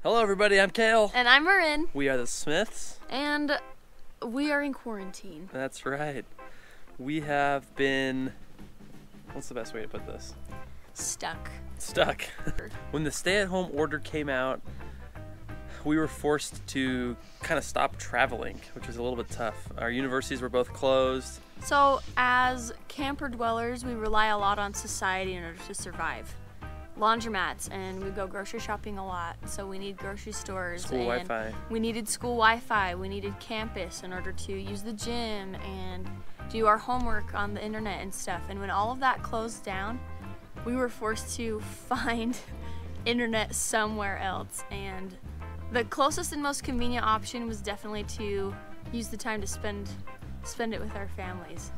Hello everybody, I'm Kale. And I'm Marin. We are the Smiths. And we are in quarantine. That's right. We have been, what's the best way to put this? Stuck. When the stay-at-home order came out, we were forced to kind of stop traveling, which was a little bit tough. Our universities were both closed. So as camper dwellers, we rely a lot on society in order to survive. Laundromats, and we go grocery shopping a lot, so we need grocery stores. School Wi-Fi. We needed school Wi-Fi. We needed campus in order to use the gym and do our homework on the internet and stuff. And when all of that closed down, we were forced to find internet somewhere else. And the closest and most convenient option was definitely to use the time to spend it with our families.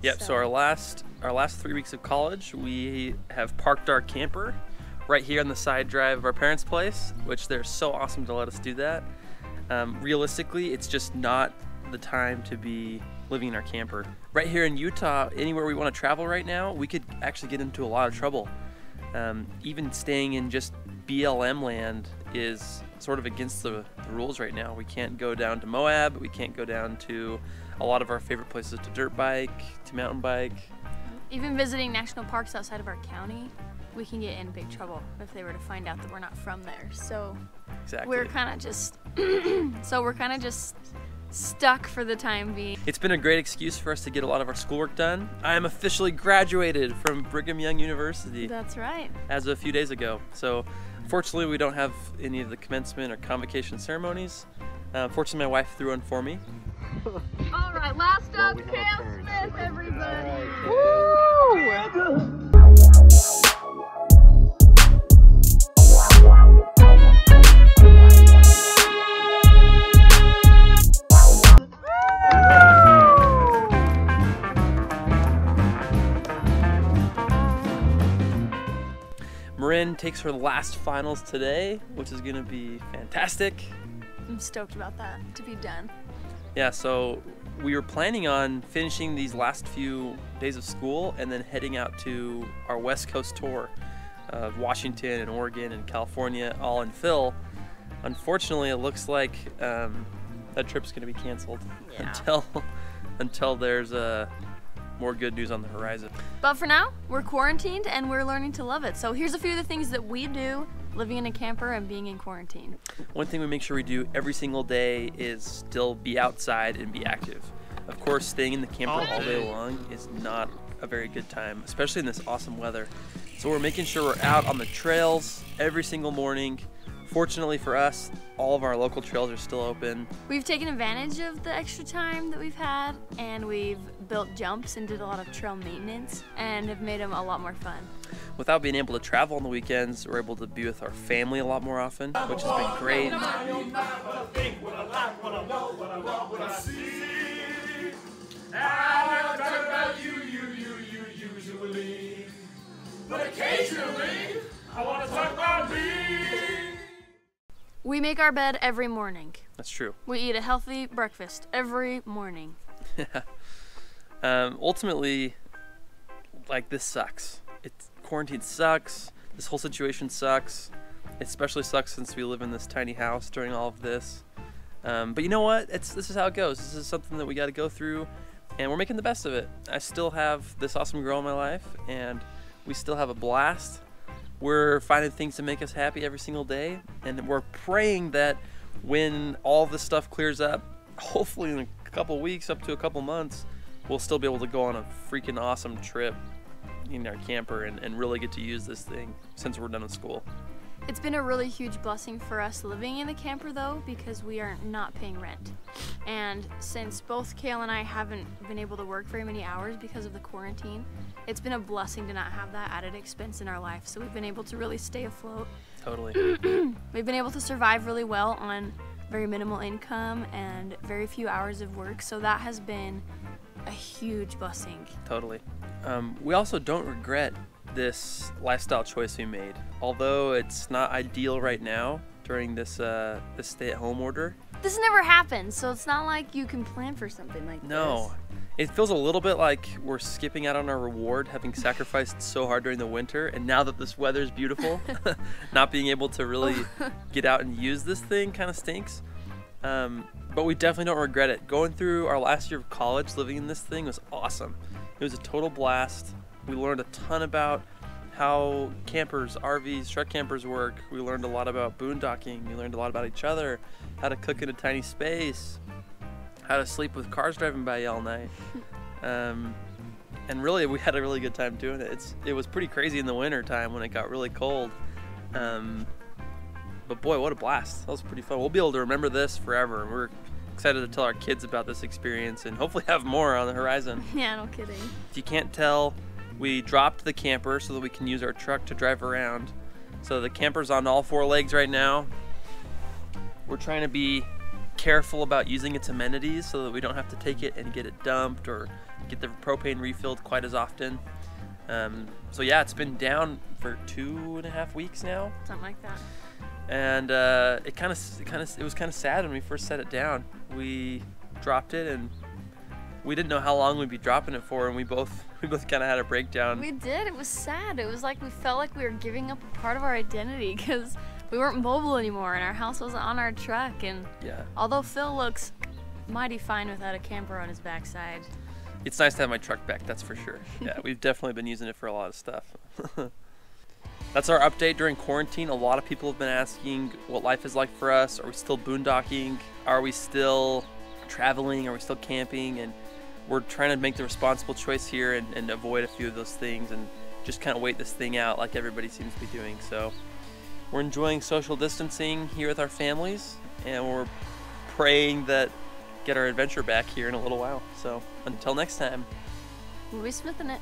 Yep, so our last 3 weeks of college, we have parked our camper right here on the side drive of our parents' place, which they're so awesome to let us do that. Realistically, it's just not the time to be living in our camper. Right here in Utah, anywhere we want to travel right now, we could actually get into a lot of trouble. Even staying in just BLM land is sort of against the rules right now. We can't go down to Moab, we can't go down to a lot of our favorite places to dirt bike, to mountain bike. Even visiting national parks outside of our county, we can get in big trouble if they were to find out that we're not from there. So exactly. We're kind of just stuck for the time being. It's been a great excuse for us to get a lot of our schoolwork done. I am officially graduated from Brigham Young University. That's right. As of a few days ago. So fortunately we don't have any of the commencement or convocation ceremonies. Fortunately my wife threw one for me. All right, last up, Kale Smith, everybody. Woo! Marin takes her last finals today, which is gonna be fantastic. I'm stoked about that, to be done. Yeah, so we were planning on finishing these last few days of school and then heading out to our West Coast tour of Washington and Oregon and California, all in Phil. Unfortunately, it looks like that trip's gonna be canceled until there's more good news on the horizon. But for now, we're quarantined and we're learning to love it. So here's a few of the things that we do living in a camper and being in quarantine. One thing we make sure we do every single day is still be outside and be active. Of course, staying in the camper all day long is not a very good time, especially in this awesome weather. So we're making sure we're out on the trails every single morning. Fortunately for us, all of our local trails are still open. We've taken advantage of the extra time that we've had, and we've built jumps and did a lot of trail maintenance and have made them a lot more fun. Without being able to travel on the weekends, we're able to be with our family a lot more often, which has been great. But occasionally, I want to talk about me. We make our bed every morning. That's true. We eat a healthy breakfast every morning. Ultimately, like, this sucks. Quarantine sucks. This whole situation sucks. It especially sucks since we live in this tiny house during all of this. But you know what? This is how it goes. This is something that we got to go through, and we're making the best of it. I still have this awesome girl in my life, and we still have a blast. We're finding things to make us happy every single day, and we're praying that when all this stuff clears up, hopefully in a couple weeks, up to a couple months, we'll still be able to go on a freaking awesome trip in our camper and really get to use this thing since we're done with school. It's been a really huge blessing for us living in the camper though, because we are not paying rent. And since both Kale and I haven't been able to work very many hours because of the quarantine, it's been a blessing to not have that added expense in our life. So we've been able to really stay afloat. Totally. We've been able to survive really well on very minimal income and very few hours of work. So that has been a huge blessing. Totally. We also don't regret this lifestyle choice we made. Although it's not ideal right now during this stay-at-home order. This never happens, so it's not like you can plan for something like this. No. It feels a little bit like we're skipping out on our reward, having sacrificed so hard during the winter, and now that this weather is beautiful, not being able to really get out and use this thing kind of stinks. But we definitely don't regret it. Going through our last year of college living in this thing was awesome. It was a total blast. We learned a ton about how campers, RVs, truck campers work. We learned a lot about boondocking. We learned a lot about each other, how to cook in a tiny space, how to sleep with cars driving by all night. And really, we had a really good time doing it. It was pretty crazy in the winter time when it got really cold. But boy, what a blast. That was pretty fun. We'll be able to remember this forever. We're excited to tell our kids about this experience and hopefully have more on the horizon. Yeah, no kidding. If you can't tell, we dropped the camper so that we can use our truck to drive around. So the camper's on all 4 legs right now. We're trying to be careful about using its amenities so that we don't have to take it and get it dumped or get the propane refilled quite as often. So yeah, it's been down for 2.5 weeks now. Something like that. And it was kind of sad when we first set it down. We dropped it and we didn't know how long we'd be dropping it for, and we both kind of had a breakdown. We did. It was sad. It was like we felt like we were giving up a part of our identity because we weren't mobile anymore and our house wasn't on our truck. And yeah, although Phil looks mighty fine without a camper on his backside, it's nice to have my truck back, that's for sure. Yeah, we've definitely been using it for a lot of stuff. That's our update during quarantine. A lot of people have been asking what life is like for us. Are we still boondocking? Are we still traveling? Are we still camping? And we're trying to make the responsible choice here and avoid a few of those things and just kind of wait this thing out like everybody seems to be doing. So we're enjoying social distancing here with our families, and we're praying that get our adventure back here in a little while. So until next time. we'll be smithing it.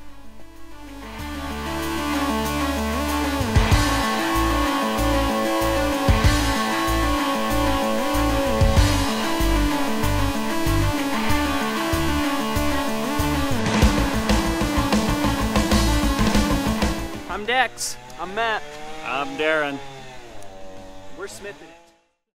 I'm Dex. I'm Matt. I'm Darren. We're smithing.